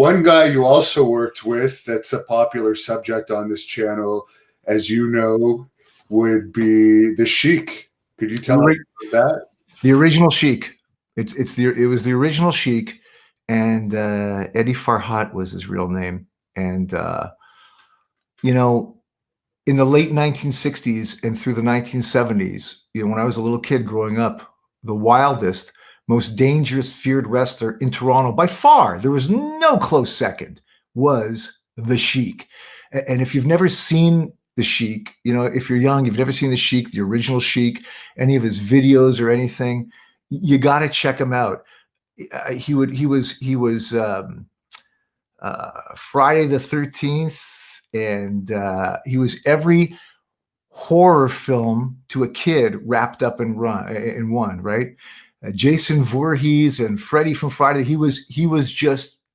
One guy you also worked with that's a popular subject on this channel, as you know, would be the Sheik. Could you tell us about that? The original Sheik. It was the original Sheik, and Eddie Farhat was his real name. And you know, in the late 1960s and through the 1970s, you know, when I was a little kid growing up, the wildest, most dangerous, feared wrestler in Toronto by far, there was no close second, was the Sheik. And if you've never seen the Sheik, you know, if you're young, you've never seen the Sheik, the original Sheik, any of his videos or anything, you got to check him out. He was Friday the 13th, and he was every horror film to a kid wrapped up in one, right? Jason Voorhees and Freddy from Friday. He was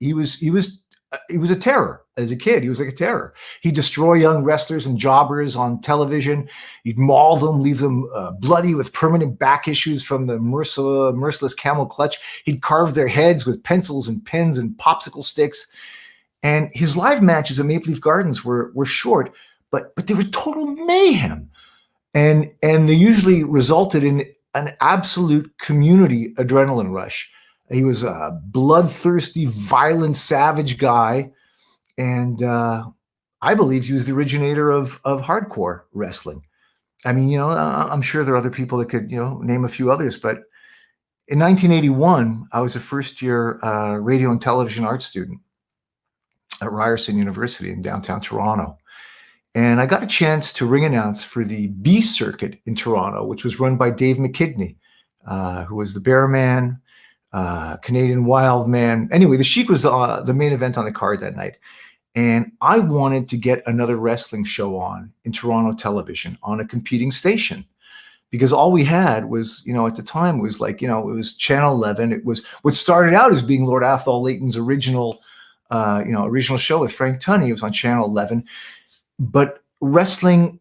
a terror as a kid. He was like a terror. He'd destroy young wrestlers and jobbers on television. He'd maul them, leave them bloody with permanent back issues from the merciless camel clutch. He'd carve their heads with pencils and pens and popsicle sticks. And his live matches at Maple Leaf Gardens were short, but they were total mayhem. And they usually resulted in an absolute community adrenaline rush. He was a bloodthirsty, violent, savage guy. And I believe he was the originator of hardcore wrestling. I mean, you know, I'm sure there are other people that could, you know, name a few others. But in 1981, I was a first-year radio and television arts student at Ryerson University in downtown Toronto. And I got a chance to ring announce for the B circuit in Toronto, which was run by Dave McKigney, who was the Bear Man, Canadian Wild Man. Anyway, the Sheik was the main event on the card that night. And I wanted to get another wrestling show on in Toronto television on a competing station, because all we had was, you know, at the time was like, you know, it was Channel 11. It was what started out as being Lord Athol Leighton's original show with Frank Tunney. It was on Channel 11. But wrestling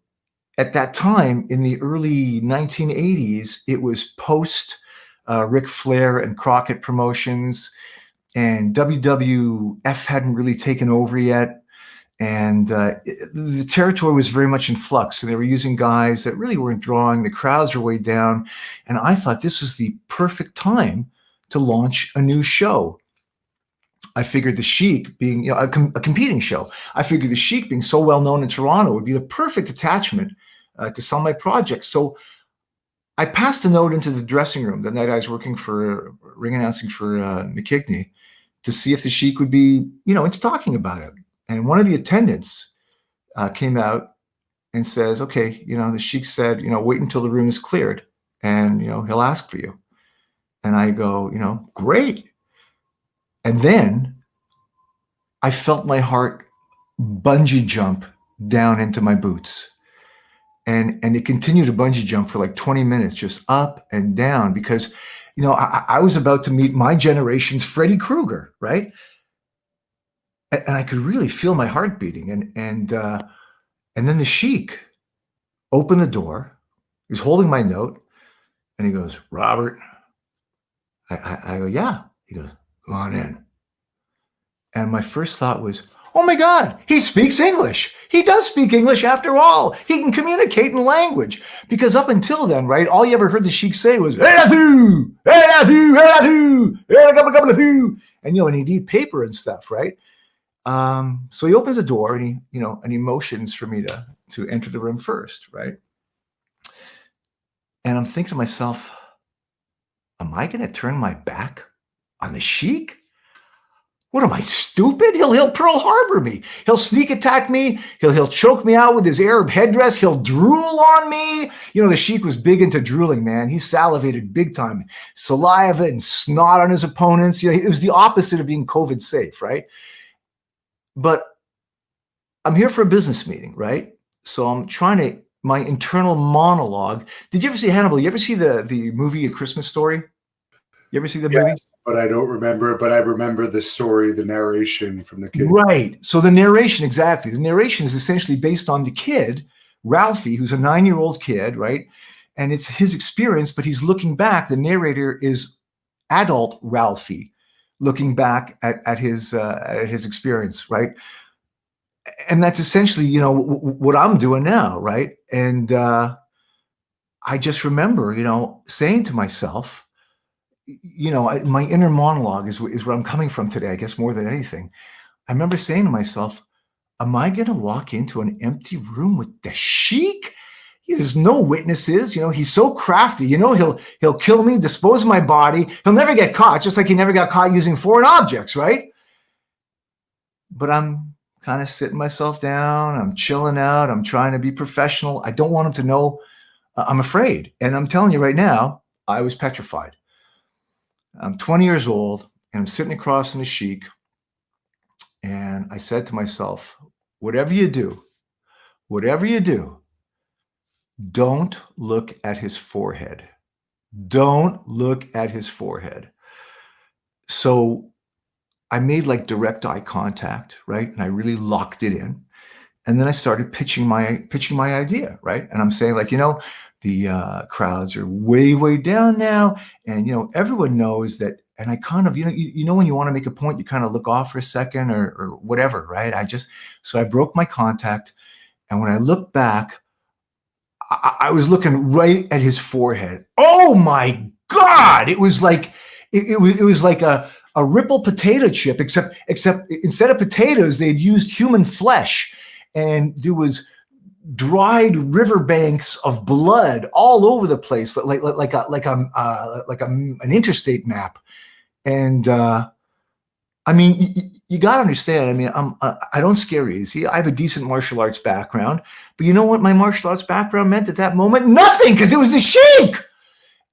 at that time in the early 1980s, it was post Ric Flair and Crockett Promotions, and WWF hadn't really taken over yet. And the territory was very much in flux. So they were using guys that really weren't drawing. The crowds were way down. And I thought this was the perfect time to launch a new show. I figured the Sheik being, you know, a competing show, I figured the Sheik being so well known in Toronto would be the perfect attachment to sell my project. So I passed a note into the dressing room the night I was working for ring announcing for McKigney to see if the Sheik would be, you know, into talking about it. And one of the attendants came out and says, okay, you know, the Sheik said, you know, wait until the room is cleared and, you know, he'll ask for you. And I go, you know, great. And then I felt my heart bungee jump down into my boots. And it continued to bungee jump for like 20 minutes, just up and down, because, you know, I was about to meet my generation's Freddy Krueger, right? And I could really feel my heart beating. And then the Sheik opened the door. He was holding my note, and he goes, Robert. I go, yeah. He goes, come on in. And my first thought was, oh my God, he speaks English. He does speak English after all. He can communicate in language. Because up until then, right, all you ever heard the Sheik say was, hey, Lathu, hey, Lathu, hey, Lathu, hey, Lathu. And, you know, and he'd eat paper and stuff, right? So he opens the door and he motions for me to enter the room first, right? And I'm thinking to myself, am I going to turn my back on the Sheik? What am I, stupid? He'll Pearl Harbor me. He'll sneak attack me. He'll choke me out with his Arab headdress. He'll drool on me. You know, the Sheik was big into drooling, man. He salivated big time. Saliva and snot on his opponents. You know, it was the opposite of being COVID safe, right? But I'm here for a business meeting, right? So I'm trying to, my internal monologue. Did you ever see Hannibal? You ever see the movie A Christmas Story? You ever see the movie? But I don't remember, but I remember the story, the narration from the kid. Right. So the narration, exactly. The narration is essentially based on the kid, Ralphie, who's a 9-year-old kid, right? And it's his experience, but he's looking back. The narrator is adult Ralphie, looking back at his experience, right? And that's essentially, you know, what I'm doing now, right? And I just remember, you know, saying to myself, you know, my inner monologue is where I'm coming from today, I guess more than anything. I remember saying to myself, am I going to walk into an empty room with the Sheik? There's no witnesses. You know, he's so crafty. You know, he'll kill me, dispose of my body. He'll never get caught, just like he never got caught using foreign objects, right? But I'm kind of sitting myself down. I'm chilling out. I'm trying to be professional. I don't want him to know I'm afraid. And I'm telling you right now, I was petrified. I'm 20 years old, and I'm sitting across from the Sheik. And I said to myself, whatever you do, don't look at his forehead. Don't look at his forehead. So I made like direct eye contact, right? And I really locked it in. And then I started pitching my idea, right? And I'm saying, like, you know, the crowds are way down now, and you know, everyone knows that. And I kind of, you know, when you want to make a point, you kind of look off for a second or whatever, right? So I broke my contact, and when I looked back, I was looking right at his forehead. Oh my God! It was like it was like a Ripple potato chip, except instead of potatoes, they'd used human flesh, and there was dried riverbanks of blood all over the place, like an interstate map. And I mean, you got to understand. I mean, I don't scare easy. I have a decent martial arts background, but you know what my martial arts background meant at that moment? Nothing, because it was the Sheik.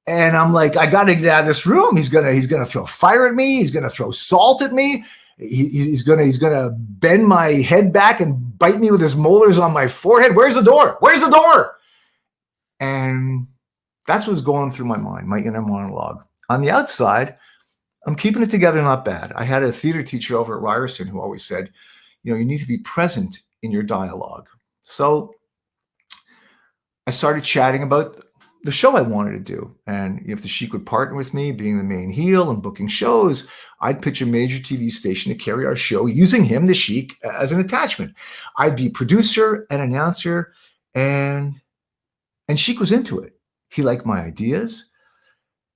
And I'm like, I got to get out of this room. He's gonna throw fire at me. He's gonna throw salt at me. He's gonna bend my head back and bite me with his molars on my forehead. Where's the door? Where's the door? And that's what's going through my mind, my inner monologue. On the outside, I'm keeping it together, not bad. I had a theater teacher over at Ryerson who always said, you know, you need to be present in your dialogue. So I started chatting about the show I wanted to do. And if the Sheik would partner with me, being the main heel and booking shows, I'd pitch a major TV station to carry our show using him, the Sheik, as an attachment. I'd be producer and announcer, and Sheik was into it. He liked my ideas,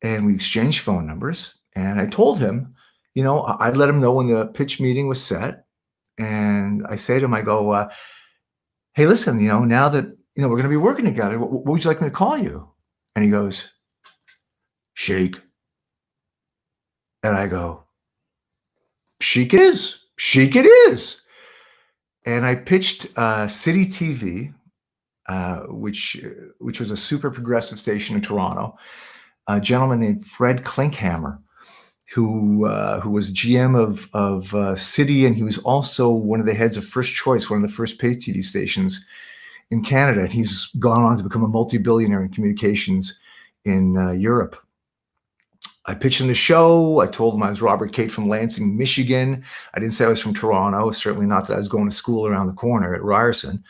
and we exchanged phone numbers. And I told him, you know, I'd let him know when the pitch meeting was set. And I say to him, I go, hey, listen, you know, now that, you know, we're going to be working together, what would you like me to call you? And he goes, Sheik. And I go, Sheik it is. Sheik it is. And I pitched City TV, which was a super progressive station in Toronto, a gentleman named Fred Klinkhammer, who was GM of City, and he was also one of the heads of First Choice, one of the first pay TV stations in Canada. And he's gone on to become a multi-billionaire in communications in Europe. I pitched him the show. I told him I was Robert Cate from Lansing, Michigan. I didn't say I was from Toronto, certainly not that I was going to school around the corner at Ryerson,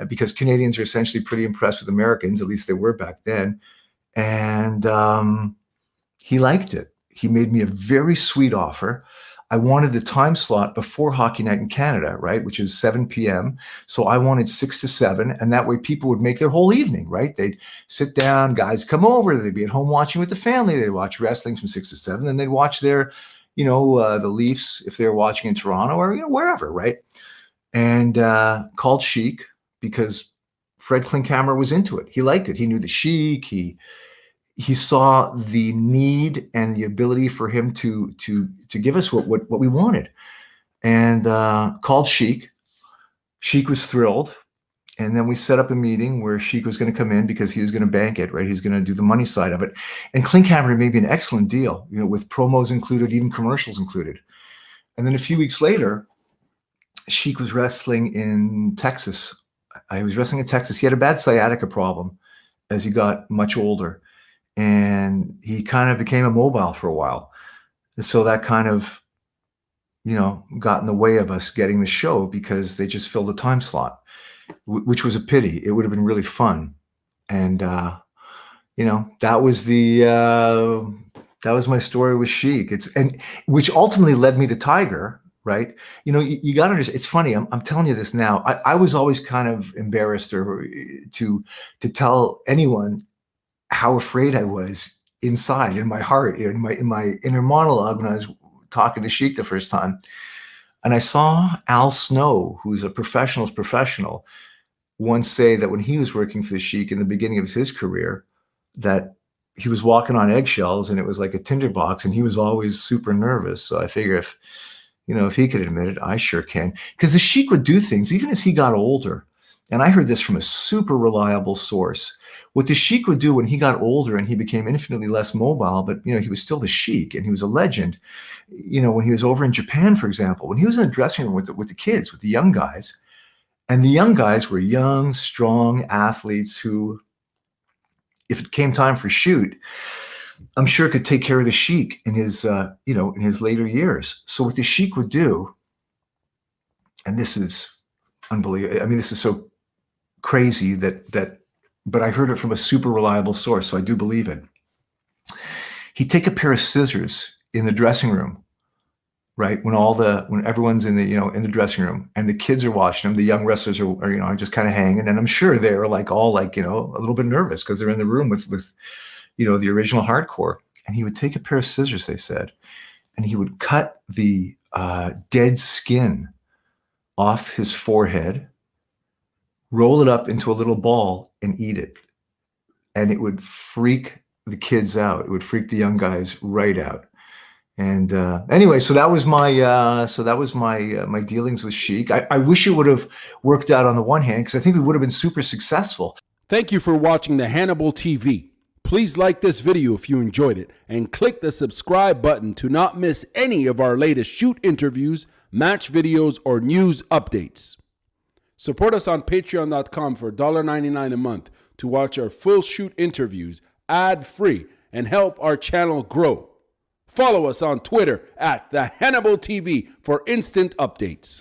because Canadians are essentially pretty impressed with Americans, at least they were back then. And he liked it. He made me a very sweet offer. I wanted the time slot before Hockey Night in Canada, right, which is 7 p.m. So I wanted 6 to 7, and that way people would make their whole evening, right? They'd sit down, guys come over, they'd be at home watching with the family, they'd watch wrestling from 6 to 7, and they'd watch their, you know, the Leafs if they were watching in Toronto or, you know, wherever, right? And called Sheik because Fred Klinkhammer was into it. He liked it. He knew the Sheik. He saw the need and the ability for him to give us what we wanted, and called Sheik. Sheik was thrilled, and then we set up a meeting where Sheik was going to come in because he was going to bank it, right? He's going to do the money side of it, and Klinkhammer made me an excellent deal, you know, with promos included, even commercials included. And then a few weeks later, Sheik was wrestling in Texas. I was wrestling in Texas. He had a bad sciatica problem as he got much older, and he kind of became immobile for a while. So that kind of, you know, got in the way of us getting the show because they just filled the time slot, which was a pity. It would have been really fun. And, you know, that was the That was my story with Sheik. And which ultimately led me to Tiger, right? You got to understand. It's funny. I'm telling you this now. I was always kind of embarrassed to tell anyone how afraid I was inside, in my heart, in my inner monologue when I was talking to Sheik the first time. And I saw Al Snow, who's a professional's professional, once say that when he was working for the Sheik in the beginning of his career, that he was walking on eggshells and it was like a tinderbox and he was always super nervous. So I figure if he could admit it, I sure can. Because the Sheik would do things even as he got older. And I heard this from a super reliable source. What the Sheik would do when he got older and he became infinitely less mobile, but he was still the Sheik and he was a legend. When he was over in Japan, for example, when he was in the dressing room with the kids, with the young guys, and the young guys were young, strong athletes who, if it came time for shoot, I'm sure could take care of the Sheik in his later years. So what the Sheik would do, and this is unbelievable. I mean, this is so crazy but I heard it from a super reliable source, so I do believe it. He'd take a pair of scissors in the dressing room, right? When everyone's in the dressing room and the kids are watching them, the young wrestlers are just kind of hanging, and I'm sure they're a little bit nervous because they're in the room with the original hardcore. And he would take a pair of scissors, they said, and he would cut the dead skin off his forehead, roll it up into a little ball and eat it. And it would freak the kids out. It would freak the young guys right out. And anyway, so that was my dealings with Sheik. I wish it would have worked out on the one hand, because I think we would have been super successful. Thank you for watching the Hannibal TV. Please like this video if you enjoyed it, and click the subscribe button to not miss any of our latest shoot interviews, match videos, or news updates. Support us on patreon.com for $1.99 a month to watch our full shoot interviews ad-free and help our channel grow. Follow us on Twitter at the Hannibal TV for instant updates.